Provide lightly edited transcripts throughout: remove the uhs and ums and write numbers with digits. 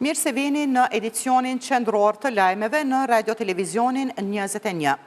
Mirë se vini në edicionin qendror të lajmeve në Radio Televizionin 21.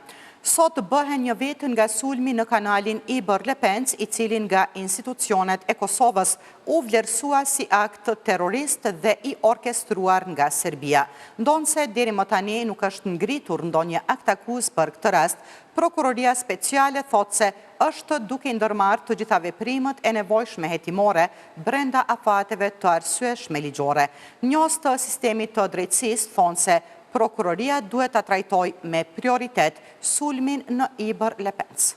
Sot bëhen një vit nga sulmi në kanalin Iber Lepenc, i cilin nga institucionet e Kosovës u vlerësua si akt terrorist dhe i orkestruar nga Serbia. Ndonse deri më tani nuk është ngritur ndonjë akt akuz për këtë rast, Prokuroria Speciale thotë se është duke ndërmarrë të gjitha veprimet e nevojshme hetimore brenda afateve të arsyeshme ligjore. Njos të sistemit të drejtësisë thonë se Prokuroria duhet ta trajtoj me prioritet sulmin në Iber Lepenc.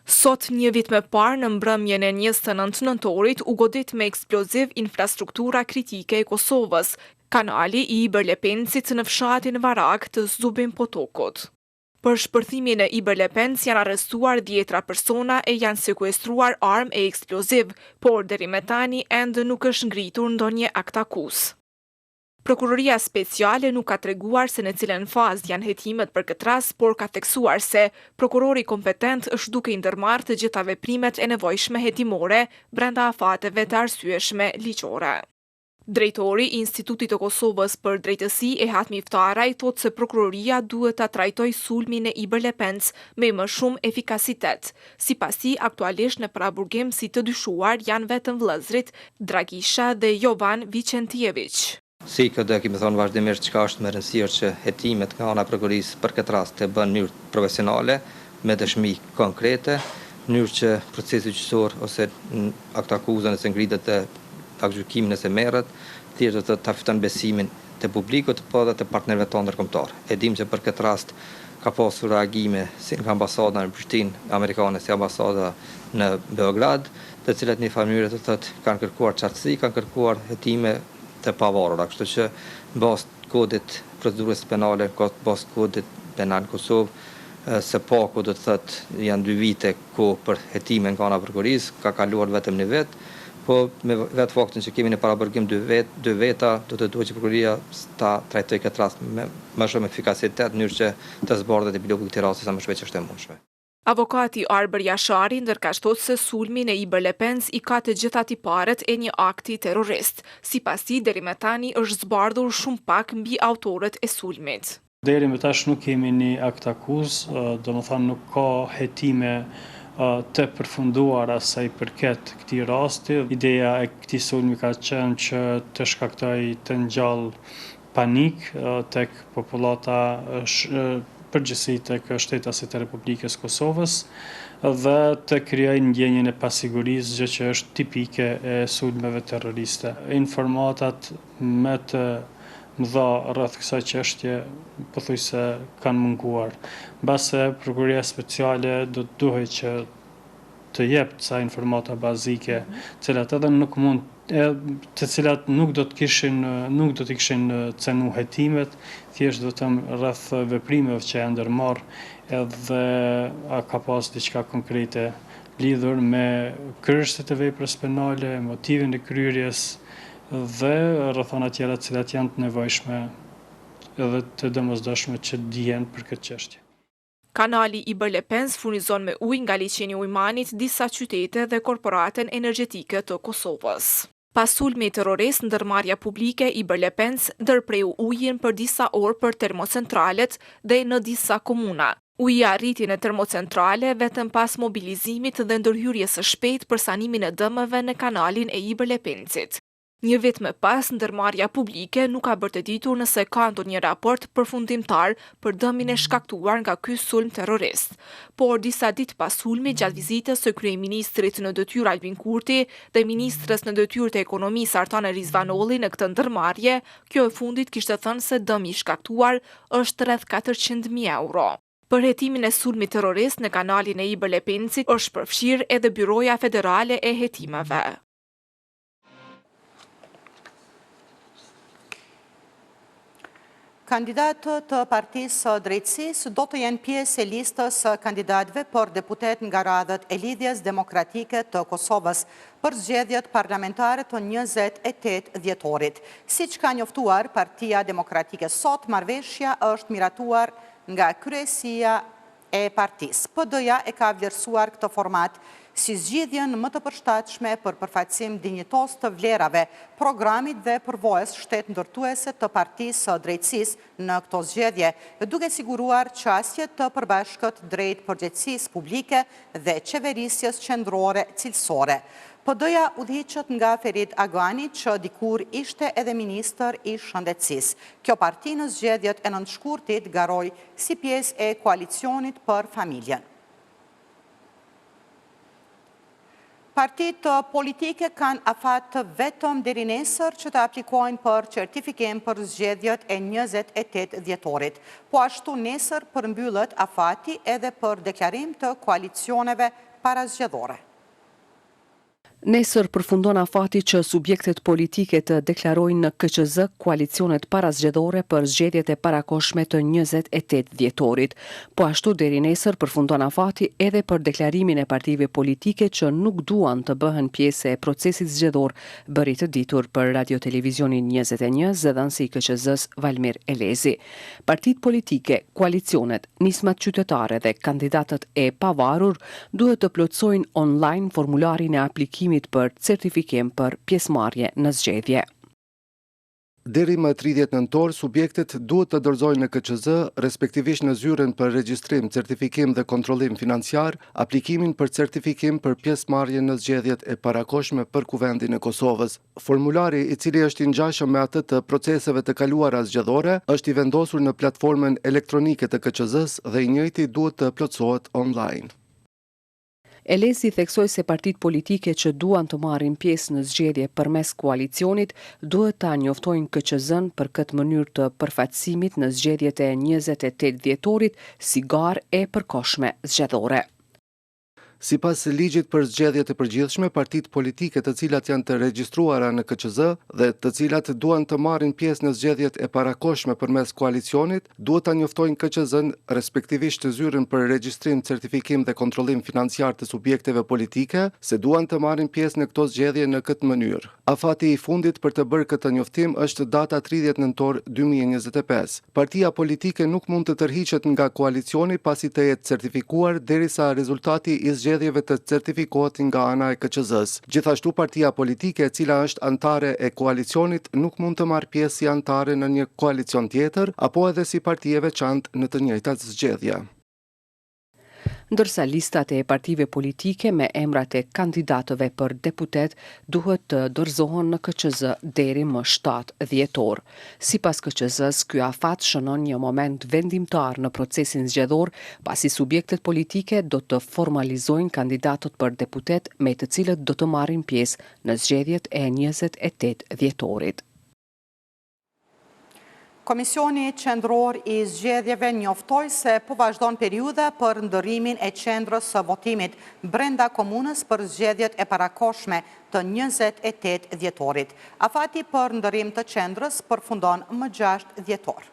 Sot një vit më parë në mbrëmjen e 29 nëntorit u godit me eksploziv infrastruktura kritike e Kosovës, kanali i Iber Lepencit në fshatin Varak të Zubin Potokut. Për shpërthimin e Iber Lepenc janë arrestuar 10 persona e janë sekuestruar armë e eksploziv, por deri me tani ende nuk është ngritur ndonjë akt akuz. Prokuroria Speciale nuk ka treguar se në cilën fazë janë hetimet për këtë rast, por ka theksuar se prokurori kompetent është duke ndërmarrë të gjitha veprimet e nevojshme hetimore brenda afateve të arsyeshme ligjore. Drejtori i Institutit të Kosovës për Drejtësi e Hatmi Iftaraj thotë se prokuroria duhet ta trajtojë sulmin e Iber Lepenc me më shumë efikasitet. Sipasi aktualisht në paraburgim si të dyshuar janë vetëm vëllezërit Dragisha dhe Jovan Vicentjević. Si këtë kemi thonë vazhdimisht çka është më rëndësishme që hetimet nga ana e prokurorisë për këtë rast të bën në mënyrë profesionale, me dëshmi konkrete, në mënyrë që procesi gjyqësor ose akt akuzën ose ngritet të gjykimin nëse merret, thjesht ta fiton besimin të publikut, po edhe të partnerëve tonë ndërkombëtar. E dim që për këtë rast ka pasur reagime si nga ambasada në Prishtinë amerikane, si ambasada në Beograd, të cilat në një mënyrë të thotë kanë kërkuar qartësi, kanë kërkuar hetime të pavarura, kështu që në bazë të kodit procedurës penale, bazë kodit penal Kosovë, së paku do të thotë janë 2 vite kohë për hetimin nga ana e prokurorisë, ka kaluar vetëm një vit. Po me vetë faktin që kemi në paraburgim 2 veta, do të duhet që prokuroria ta trajtojë këtë rast me më shumë efikasitet në mënyrë që të zbardhet epilogit të këtij rasti sa më shpejt që është e mundshme. Avokati Arber Jashari ndërkashtot se sulmin e Iber Lepenc i ka të gjitha tiparet e një akti terrorist. Sipasi deri me tani është zbardhur shumë pak mbi autorët e sulmit. Deri me tash nuk kemi një akt akuz, domethënë nuk ka hetime të përfunduar sa i përket këtij rasti. Ideja e këtij sulmi ka qenë që të shkaktojë të ngjall panik tek popullata përgjithësi tek shtetasit e Republikës Kosovës dhe të krijojë ndjenjen e pasigurisë, gjë që është tipike e sulmeve terroriste. Informatat më të mëdha rreth kësaj çështje pothuajse kanë munguar. Mbase Prokuroria Speciale duhet që të jep ca informata bazike, të cilat edhe nuk do të kishin cenu hetimet, thjesht vetëm rreth veprimeve që janë ndërmarrë edhe a ka pas diçka konkrete lidhur me kërkesat e veprës penale, motivin e kryerjes dhe rrethana tjera të cilat janë të nevojshme edhe të domosdoshme që dihen për këtë çështje. Kanali Iber Lepenc furnizon me ujë nga liçeni i Ujmanit disa qytete dhe korporatën energjetike të Kosovës. Pas sulmit terrorist, ndërmarrja publike Iber Lepenc ndërpreu ujin për disa orë për termocentralet dhe në disa komuna. Uji arriti në termocentrale vetëm pas mobilizimit dhe ndërhyrjes së shpejtë për sanimin e dëmeve në kanalin e Iber Lepencit. Një vit më pas, ndërmarrja publike nuk ka bërë të ditur nëse ka ndonjë raport përfundimtar për dëmin e shkaktuar nga ky sulm terrorist. Por disa ditë pas sulmit, gjatë vizitës së kryeministrit në detyrë Albin Kurti dhe ministrës në detyrë të ekonomisë Artane Rizvanolli në këtë ndërmarrje, kjo e fundit kishte thënë se dëmi i shkaktuar është rreth 400.000 euro. Për hetimin e sulmit terrorist në kanalin e Iber Lepencit është përfshirë edhe Byroja Federale e Hetimeve. Kandidatët të Partisë Drejtësisë do të jenë pjesë e listës kandidatëve për deputet nga radhët e Lidhjes Demokratike të Kosovës për zgjedhjet parlamentare të 28 dhjetorit. Siç ka njoftuar Partia Demokratike sot, marrëveshja është miratuar nga kryesia e partisë. PD-ja e ka vlerësuar këtë format si zgjidhjen më të përshtatshme për përfaqësim dinjitos të vlerave, programit dhe përvojës shtet ndërtuese të Partisë së Drejtësisë në këto zgjedhje, duke siguruar qasje të përbashkët drejt përgjegjësisë publike dhe qeverisjes qendrore cilësore. PD-ja udhëhiqet nga Ferit Agani, që dikur ishte edhe ministër i shëndetësisë. Kjo parti në zgjedhjet e nëntëshkurtit garoi si pjesë e koalicionit për familjen. Partitë politike kanë afat vetëm deri nesër që të aplikojnë për certifikim për zgjedhjet e 28 dhjetorit. Po ashtu nesër përmbyllet afati edhe për deklarim të koalicioneve parazgjedhore. Nesër përfundon afati që subjektet politike të deklarojnë në KQZ koalicionet parazgjedhore për zgjedhjet e parakoshme të 28 dhjetorit. Po ashtu deri nesër përfundon afati edhe për deklarimin e partive politike që nuk duan të bëhen pjesë e procesit zgjedhor, bëri të ditur për Radio Televizionin 21 zëdhënësi i KQZ-s Valmir Elezi. Partitë politike, koalicionet, nismat qytetare dhe kandidatët e pavarur duhet të plotësojnë online formularin e aplikimit për certifikim për pjesëmarrje në zgjedhje. Deri më 30 nëntor, subjektet duhet të dorëzojnë në KQZ, respektivisht në zyrën për regjistrim, certifikim dhe kontrollim financiar, aplikimin për certifikim për pjesëmarrje në zgjedhjet e parakoshme për Kuvendin e Kosovës. Formulari, i cili është i ngjashëm me atë të proceseve të kaluara zgjedhore, është i vendosur në platformën elektronike të KQZ-s dhe i njëjti duhet të plotësohet online. Elezi theksoi se partitë politike që duan të marrin pjesë në zgjedhje përmes koalicionit duhet ta njoftojnë KQZ-n për këtë mënyrë të përfaqësimit në zgjedhjet e 28 dhjetorit si garë e përkohshme zgjedhore. Sipas ligjit për zgjedhjet e përgjithshme, partitë politike të cilat janë të regjistruara në KQZ dhe të cilat duan të marrin pjesë në zgjedhjet e parakoshme përmes koalicionit, duhet ta njoftojnë KQZ-n, respektivisht të zyrën për regjistrim, certifikim dhe kontrollim financiar të subjekteve politike, se duan të marrin pjesë në këto zgjedhje në këtë mënyrë. Afati i fundit për të bërë këtë njoftim është data 30 nëntor 2025. Partia politike nuk mund të tërhiqet nga koalicioni pasi të jetë certifikuar derisa rezultati i zgjedhjeve të certifikohet nga ana e KQZ-s. Gjithashtu partia politike e cila është antare e koalicionit nuk mund të marrë pjesë si antare në një koalicion tjetër apo edhe si parti e veçantë në të njëjtat zgjedhje. Ndërsa listat e partive politike me emrat e kandidatëve për deputet duhet të dorëzohen në KQZ deri më 7 dhjetor. Sipas KQZ-s, ky afat shënon një moment vendimtar në procesin zgjedhor, pasi subjektet politike do të formalizojnë kandidatët për deputet me të cilët do të marrin pjesë në zgjedhjet e 28 dhjetorit. Komisioni qendror i zgjedhjeve njoftoi se po vazhdon periudha për ndërrimin e qendrës së votimit brenda komunës për zgjedhjet e parakoshme të 28 dhjetorit. Afati për ndërrim të qendrës përfundon më 6 dhjetor.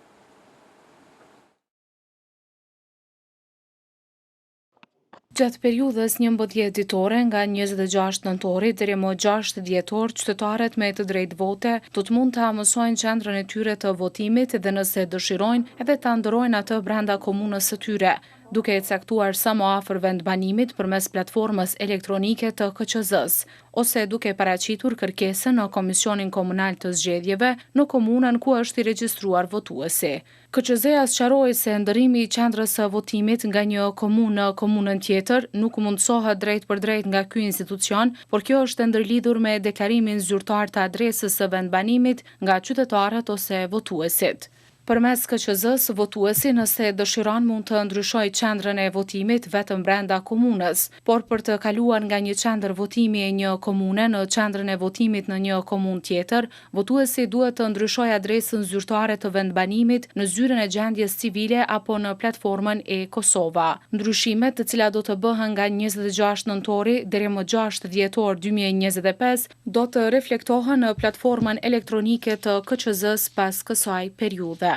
Gjatë periudhës 11 ditore nga 26 nëntori deri më 6 dhjetor, qytetarët me të drejtë vote do të mund të amësojnë qendrën e tyre të votimit dhe nëse dëshirojnë edhe ta ndërrojnë atë brenda komunës së tyre, duke e caktuar sa më afër vendbanimit përmes platformës elektronike të KQZ-s, ose duke paraqitur kërkesën në Komisionin Komunal të Zgjedhjeve në komunën ku është i regjistruar votuesi. KQZ-ja sqaroi se ndërrimi i qendrës së votimit nga një komunë në komunën tjetër nuk mundsohet drejt për drejt nga ky institucion, por kjo është ndërlidhur me deklarimin zyrtar të adresës së vendbanimit nga qytetarët ose votuesit. Përmes KQZ-s, votuesi nëse dëshiron mund të ndryshojë qendrën e votimit vetëm brenda komunës, por për të kaluar nga një qendër votimi e një komune në qendrën e votimit në një komunë tjetër, votuesi duhet të ndryshojë adresën zyrtare të vendbanimit në zyrën e gjendjes civile apo në platformën e Kosova. Ndryshimet, të cilat do të bëhen nga 26 nëntori deri më 6 dhjetor 2025, do të reflektohen në platformën elektronike të KQZ-s pas kësaj periudhe.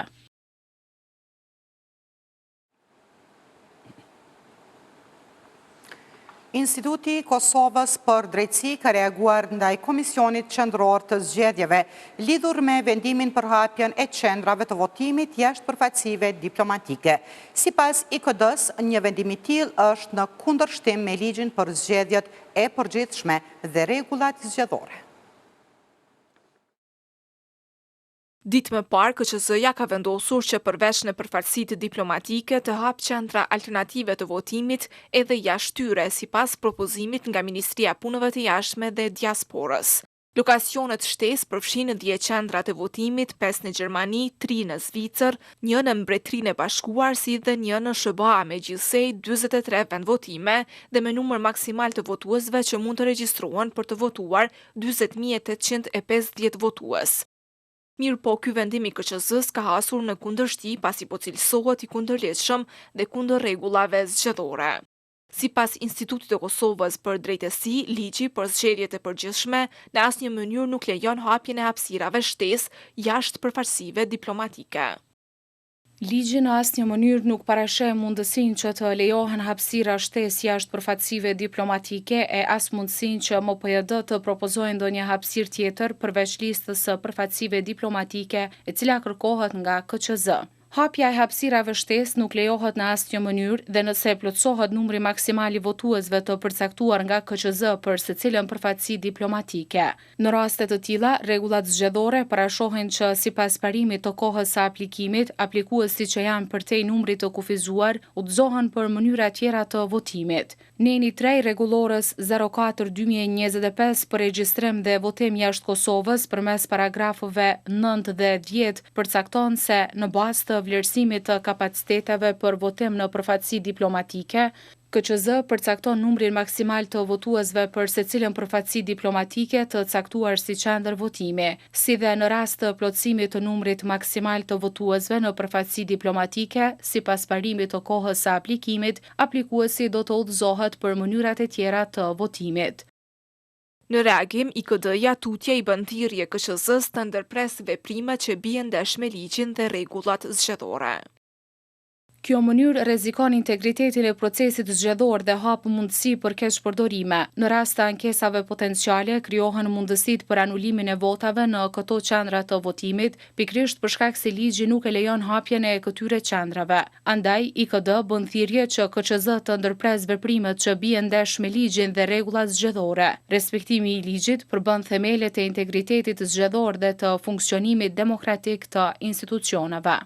Instituti Kosovës për Drejtësi ka reaguar ndaj Komisionit Qendror të Zgjedhjeve lidhur me vendimin për hapjen e qendrave të votimit jashtë përfaqësive diplomatike. Sipas IKD-s, një vendim i tillë është në kundërshtim me ligjin për zgjedhjet e përgjithshme dhe rregullat zgjedhore. Ditë më parë, KQZ-ja ka vendosur që përveç në përfaqësitë diplomatike të hap qendra alternative të votimit edhe jashtë tyre, sipas propozimit nga Ministria e Punëve të Jashtme dhe Diasporës. Lokacionet shtesë përfshin 10 qendra të votimit, 5 në Gjermani, 3 në Zvicër, 1 në Mbretërinë e Bashkuar, si dhe 1 në SBA, me gjithsej 43 vend votime dhe me numër maksimal të votuesve që mund të regjistrohen për të votuar 40.850 votues. Mirë po, ky vendim i KQZ-s ka hasur në kundërshti pasi po cilësohet i kundërligjshëm dhe kundër rregullave zgjedhore. Sipas Institutit të Kosovës për Drejtësi, ligji për zgjedhjet e përgjithshme në asnjë mënyrë nuk lejon hapjen e hapësirave shtesë jashtë përfaqësive diplomatike. Ligji në asnjë mënyrë nuk parasheh mundësinë që të lejohen hapësira shtesë jashtë përfaqësive diplomatike e as mundësinë që MPJD të propozojë ndonjë hapësirë tjetër përveç listës së përfaqësive diplomatike e cila kërkohet nga KQZ. Hapja e hapësirave shtesë nuk lejohet në asnjë mënyrë dhe nëse plotësohet numri maksimal i votuesve të përcaktuar nga KQZ për secilën përfaqësi diplomatike. Në raste të tilla, rregullat zgjedhore parashohin që sipas parimit të kohës së aplikimit, aplikuesit që janë përtej numrit të kufizuar udhëzohen për mënyra tjera të votimit. Neni 3 rregullores 04/2025 për regjistrim dhe votim jashtë Kosovës përmes paragrafëve 9 dhe 10 përcakton se në bazë të vlerësimit të kapaciteteve për votim në përfaqësi diplomatike, KQZ përcakton numrin maksimal të votuesve për secilën përfaqësi diplomatike të caktuar si qendër votimi, si dhe në rast të plotësimit të numrit maksimal të votuesve në përfaqësi diplomatike, sipas parimit të kohës së aplikimit, aplikuesi do të udhëzohet për mënyrat e tjera të votimit. Në reagim, IKD-ja tutje i bën thirrje KQZ-s të ndërpres veprimet që bien ndesh me ligjin dhe rregullat zgjedhore. Kjo mënyrë rrezikon integritetin e procesit zgjedhor dhe hap mundësi për keqpërdorime. Në rast të ankesave potenciale, krijohen mundësitë për anulimin e votave në këto qendra të votimit, pikërisht për shkak se ligji nuk e lejon hapjen e këtyre qendrave. Andaj, IKD bën thirrje që KQZ të ndërpres veprimet që bien ndesh me ligjin dhe rregullat zgjedhore. Respektimi i ligjit përbën themelet e integritetit zgjedhor dhe të funksionimit demokratik të institucioneve.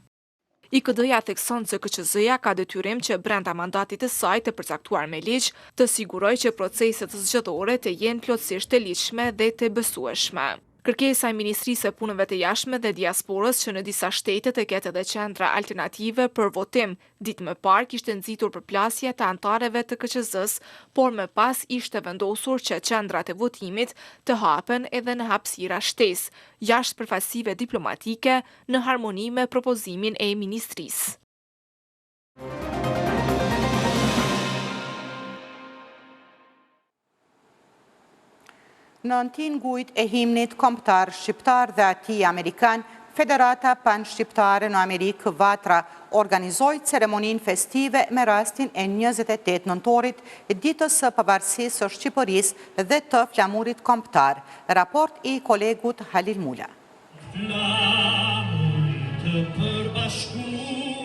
IKD-ja thekson se KQZ-ja ka detyrim që brenda mandatit të saj të përcaktuar me ligj të sigurojë që proceset zgjedhore të jenë plotësisht të ligjshme dhe të besueshme. Kërkesa e Ministrisë së Punëve të Jashtme dhe Diasporës që në disa shtete të ketë edhe qendra alternative për votim, ditë më parë kishte nxitur përplasje të anëtarëve të KQZ-s, por më pas ishte vendosur që qendrat e votimit të hapen edhe në hapësira shtesë, jashtë përfaqësive diplomatike, në harmoni me propozimin e Ministrisë. Në tingujt e himnit kombëtar shqiptar dhe atij amerikan, Federata Pan-Shqiptare në Amerikë Vatra organizoi ceremoninë festive me rastin e 28 nëntorit, ditës së pavarësisë së Shqipërisë dhe të flamurit kombëtar. Raport i kolegut Halil Mula.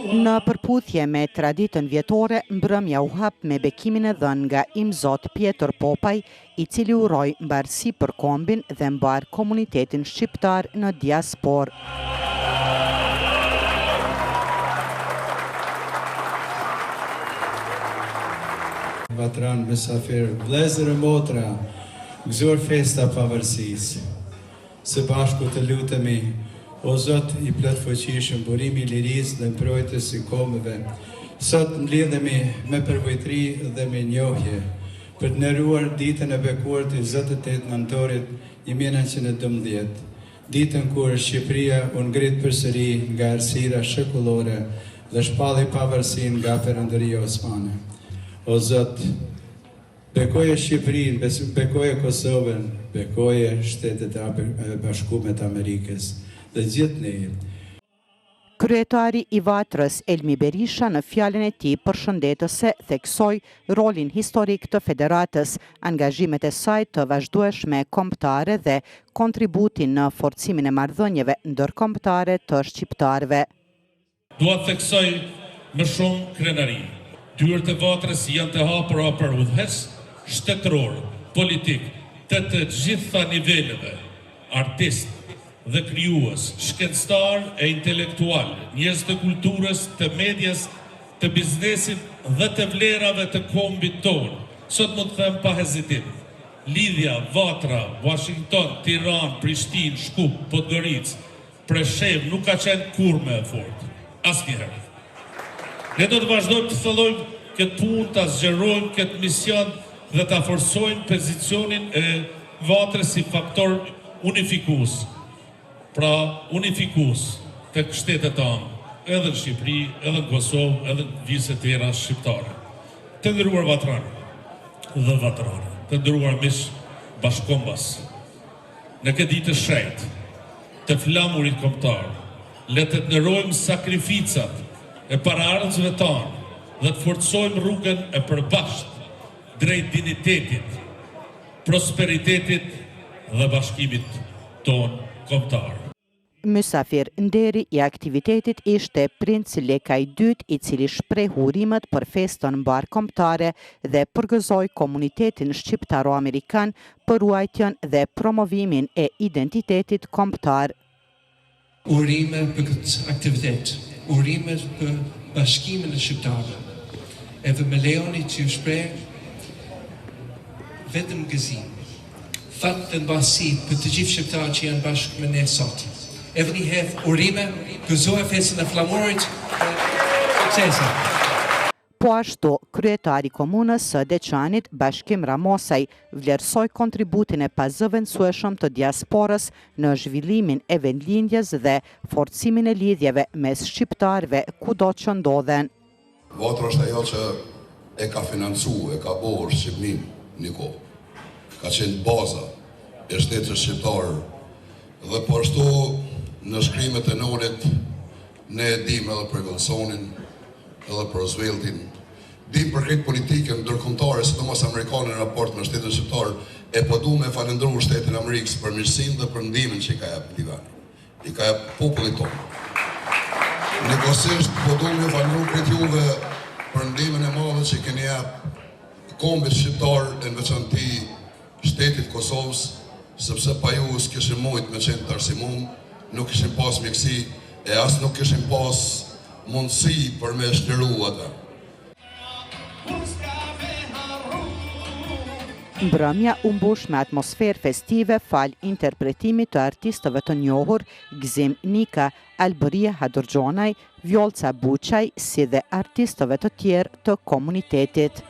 Në përputhje me traditën vjetore, mbrëmja u hap me bekimin e dhënë nga Imzot Pjetër Popaj, i cili uroi mbarësi për kombin dhe mbar komunitetin shqiptar në diasporë. Vatran mysafir, vëllezër e motra, gëzuar festa pavarësisë. Së bashku të lutemi, o Zot i plot fuqishëm, burimi i lirisë dhe mbrojtës i kombeve, sot mblidhemi me përvojtëri dhe me njohje për të nderuar ditën e bekuar të 28 nëntorit 1912, ditën kur Shqipëria u ngrit përsëri nga errësira shekullore dhe shpalli pavarësinë nga Perandëria Osmane. O Zot, bekoje Shqipërinë, bekoje Kosovën, bekoje Shtetet e Bashkuara të Amerikës dhe gjithë ne. Kryetari i Vatrës, Elmi Berisha, në fjalën e tij përshëndetëse theksoi rolin historik të federatës, angazhimet e saj të vazhdueshme kombëtare dhe kontributin në forcimin e marrëdhënieve ndërkombëtare të shqiptarëve. Dua të theksoj më shumë krenari. Dyert e Vatrës janë të hapura për udhëhes shtetëror, politik, të gjitha niveleve, artist dhe krijues, shkencëtar e intelektual, njerëz të kulturës, të medias, të biznesit dhe të vlerave të kombit tonë. Sot mund të them pa hezitim, lidhja Vatra, Washington, Tiranë, Prishtinë, Shkup, Podgoricë, Preshev nuk ka qenë kurrë më e fortë. Asnjëherë. Ne do të vazhdojmë të thellojmë këtë punë, ta zgjerojmë këtë mision dhe ta forcojmë pozicionin e Vatrës si faktor unifikues. Pra unifikues të shtetet tonë, edhe në Shqipëri, edhe në Kosovë, edhe në vise tjera shqiptare. Të nderuar vatranë dhe vatrare, të nderuar mish bashkombas, në këtë ditë të shenjtë, të flamurit kombëtar, le të nderojmë sakrificat e paraardhësve tonë dhe të forcojmë rrugën e përbashkët drejt dinitetit, prosperitetit dhe bashkimit tonë kombëtar. Mysafir nderi i aktivitetit ishte Princ Lekaj II, i cili shpreh urimet për festën mbar kombëtare dhe përgëzoi komunitetin shqiptaro-amerikan për ruajtjen dhe promovimin e identitetit kombëtar. Urime për këtë aktivitet, urime për bashkimin e shqiptarëve. Edhe me lejoni që ju shpreh vetëm gëzim, fat dhe mbasi për të gjithë shqiptarët që janë bashkë me ne sot. Edhe një herë urime, gëzoj festën e flamurit, suksese. Po ashtu, kryetari komunës së Deçanit, Bashkim Ramosaj, vlerësoi kontributin e pazëvendësueshëm të diasporës në zhvillimin e vendlindjes dhe forcimin e lidhjeve mes shqiptarëve kudo që ndodhen. Vatra është ajo që e ka financu, e ka bërë Shqipnin një kohë. Ka qenë baza e shtetit shqiptar dhe po ashtu në shkrimet e nonit ne dim edhe për Wilsonin, edhe për Rooseveltin, dim për këtë politikën ndërkombëtare, sidomos amerikanë në raport me shtetin shqiptar, e po du me falendëruar shtetin Amerikës për mirësinë dhe për ndihmën që i ka jap divani, i ka jap popullit tonë. Njëkohësisht po du me falendëruar këtë juve për ndihmën e madhe që keni jap kombit shqiptar, në veçanti shtetit Kosovës, sepse pa ju s'kishim mujt me qenë të arsimum, nuk kishim pas mjekësi e as nuk kishim pas mundësi për me shtëru ata. Mbrëmja u mbush me atmosferë festive fal interpretimit të artistëve të njohur Gzim Nika, Albëria Hadurxhonaj, Vjolca Buçaj, si dhe artistëve të tjerë të komunitetit.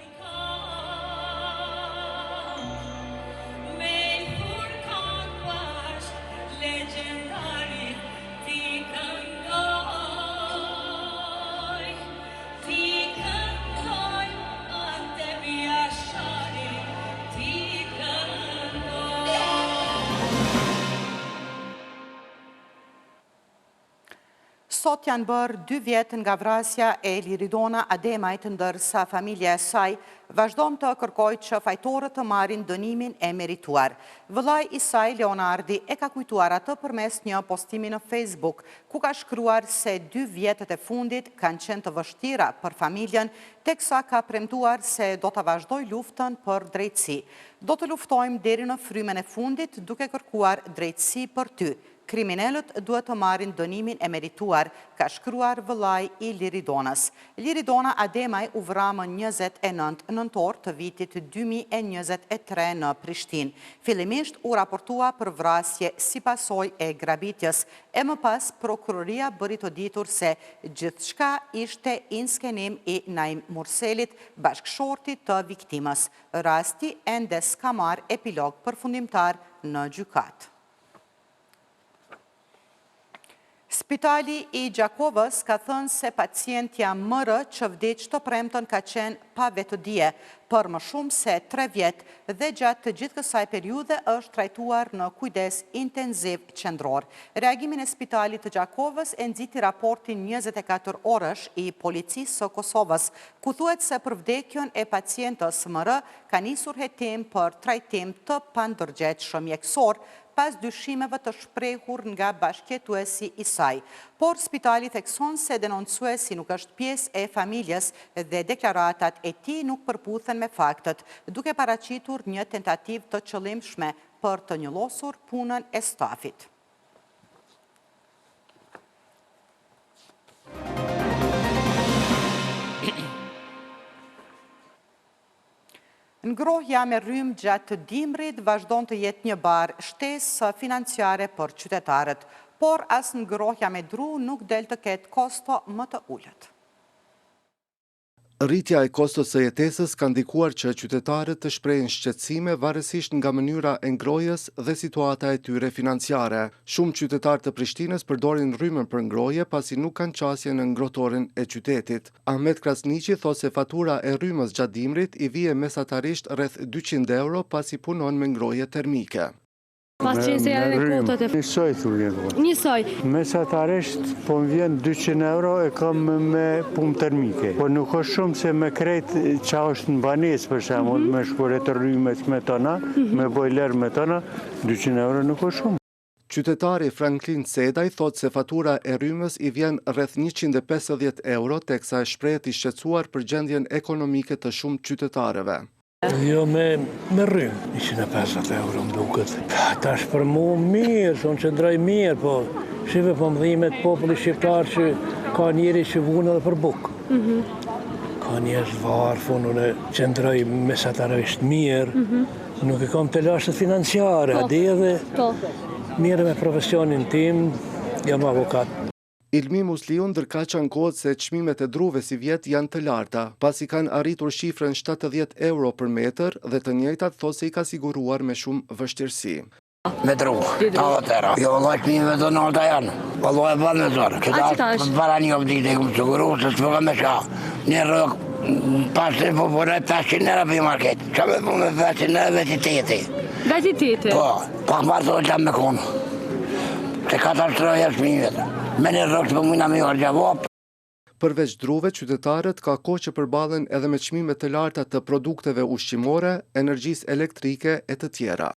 Sot janë bërë 2 vjetë nga vrasja e Liridona Ademajt, ndërsa familja e saj vazhdon të kërkoj që fajtorët të marrin dënimin e merituar. Vëllai i saj, Leonardi, e ka kujtuar atë përmes një postimi në Facebook, ku ka shkruar se 2 vjetët e fundit kanë qenë të vështira për familjen, teksa ka premtuar se do të vazhdoj luftën për drejtësi. Do të luftojmë deri në frymen e fundit duke kërkuar drejtësi për ty. Kriminalët duhet të marrin dënimin e merituar, ka shkruar vëllai i Liridonës. Liridona Ademaj u vra më 29 nëntor të vitit 2023 në Prishtinë. Fillimisht u raportua për vrasje si pasojë e grabitjes, e më pas prokuroria bëri të ditur se gjithçka ishte in skenim i Naim Murselit, bashkëshortit të viktimës. Rasti ende s'ka marrë epilog përfundimtar në gjykatë. Spitali i Gjakovës ka thënë se pacientja MR që vdiq të premton ka qenë pa vetëdije për më shumë se 3 vjetë dhe gjatë të gjithë kësaj periude është trajtuar në kujdes intenziv qendror. Reagimin e Spitalit të Gjakovës e nxiti raportin 24 orësh i Policisë së Kosovës, ku thuhet se për vdekjen e pacientës MR ka nisur hetim për trajtim të pandërgjegjshëm mjekësor pas dyshimeve të shprehur nga bashkëjetuesi i saj. Por spitali thekson se denoncuesi nuk është pjesë e familjes dhe deklaratat e tij nuk përputhen me faktet, duke paraqitur një tentativë të qëllimshme për të njëllosur punën e stafit. Ngrohja me rrymë gjatë dimrit vazhdon të jetë një barë shtesë financiare për qytetarët, por as ngrohja me dru nuk del të ketë kosto më të ulët. Rritja e kostos së jetesës ka ndikuar që qytetarët të shprehin shqetësime varësisht nga mënyra e ngrohjes dhe situata e tyre financiare. Shumë qytetarë të Prishtinës përdorin rrymën për ngrohje pasi nuk kanë qasje në ngrohtorin e qytetit. Ahmet Krasniqi thot se fatura e rrymës gjatë dimrit i vije mesatarisht rreth 200 euro pasi punon me ngrohje termike. Pas qenë se janë dhe kotat e... Njësoj, thurje. Njësoj. Mesatarisht, po më vjen 200 euro e kam me punë termike. Po nuk është shumë se me krejt qa është në banes, për shemull, me shkore të rrymet me tona, me bojler me tona, 200 euro nuk është shumë. Qytetari Franklin Sedaj thot se fatura e rrymës i vjen rreth 150 euro, teksa e shprehet i shqetësuar për gjendjen ekonomike të shumë qytetarëve. Jo, me rrymë, 150 euro më duket. Tash për mu mirë, sonë që ndroj mirë, po shive po më dhimet populli shqiptar që ka njeri që vunë edhe për bukë. Ka njerëz varë, funune që ndroj mesatarisht mirë, nuk e kam të lashët financiare, adi edhe mirë me profesionin tim, jam avokat. Ilmi Musliu ndërkaq ankohet se çmimet e druve si vjet janë të larta, pasi kanë arritur shifrën 70 euro për metër dhe të njëjtat thosë se i ka siguruar me shumë vështirësi. Me dru, 80 euro. Jo, vëllaj çmimeve të nolta janë. Vëllaj e banë me zorë. Këta para një vdite e këmë siguru se s'po ka me shka. Një rëk, pas të po punoj 500 euro për i market. Qa me punë me 500 euro vetiteti. Vetiteti? Po, pak marë të qam me konë. Se katastroja çmimet. Me një rrëk të pëmujna me jorë gjavop. Përveç druve, qytetarët ka kohë që përballen edhe me çmime të larta të produkteve ushqimore, energjisë elektrike e të tjera.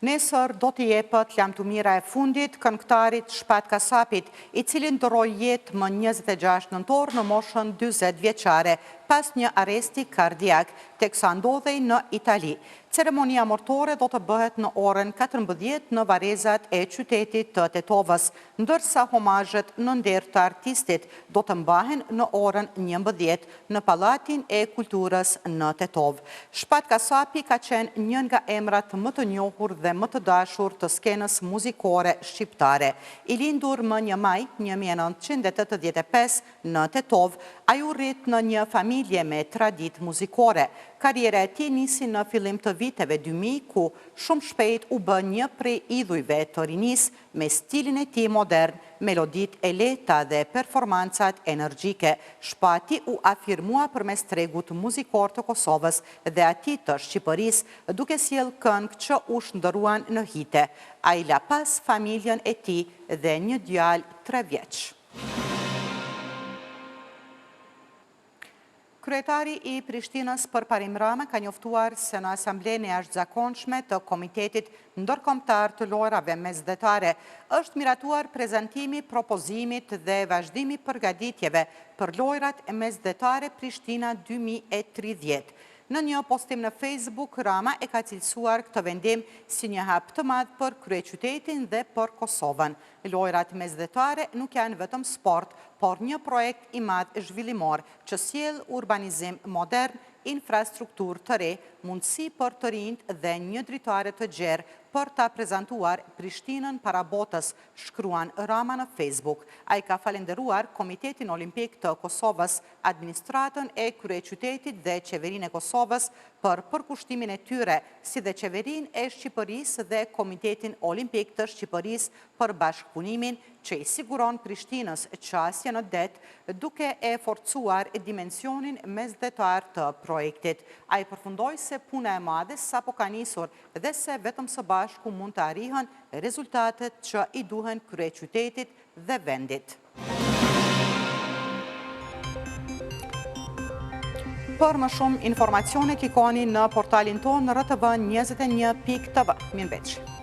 Nesër do t'i jepet lamtumira e fundit këngëtarit Shpat Kasapit, i cili ndroi jetë më 26 nëntor në moshën 40 vjeçare, pas një arresti kardiak, teksa ndodhej në Itali. Ceremonia mortore do të bëhet në orën 14 në varezat e qytetit të Tetovës, ndërsa homazhet në nder të artistit do të mbahen në orën 11 në Pallatin e Kulturës në Tetovë. Shpat Kasapi ka qenë një nga emrat më të njohur dhe më të dashur të skenës muzikore shqiptare. I lindur më 1 maj 1985 në Tetovë, ai u rrit në një familje me traditë muzikore. Karriera e tij nisi në fillim të viteve 2000, ku shumë shpejt u bë një prej idhujve të rinisë me stilin e tij modern, meloditë e lehta dhe performancat energjike. Shpati u afirmua përmes tregut muzikor të Kosovës dhe atij të Shqipërisë, duke sjellë këngë që u shndërruan në hite. Ai la pas familjen e tij dhe një djalë 3 vjeç. Kryetari i Prishtinës Përparim Rama ka njoftuar se në asamblenë e jashtëzakonshme të Komitetit Ndërkombëtar të Lojrave Mesdhetare është miratuar prezantimi i propozimit dhe vazhdimi i përgatitjeve për lojrat e mesdhetare Prishtina 2030. Në një postim në Facebook, Rama e ka cilësuar këtë vendim si një hap të madh për kryeqytetin dhe për Kosovën. Lojrat mesdhetare nuk janë vetëm sport, por një projekt i madh zhvillimor që sjell urbanizim modern, infrastrukturë të re, mundësi për të rinjt dhe një dritare të gjerë për ta prezentuar Prishtinën para botës, shkruan Rama në Facebook. Ai ka falenderuar Komitetin Olimpik të Kosovës, administratën e kryeqytetit dhe qeverinë e Kosovës për përkushtimin e tyre, si dhe qeverinë e Shqipërisë dhe Komitetin Olimpik të Shqipërisë për bashkëpunimin që i siguron Prishtinës qasje në det, duke e forcuar dimensionin mesdhetar të projektit. Ai përfundoi se puna e madhe sapo ka nisur dhe se vetëm së bashku mund të arrihen rezultatet që i duhen kryeqytetit dhe vendit. Për më shumë informacione klikoni në portalin tonë rtv21.tv. Mirëmbëjtje.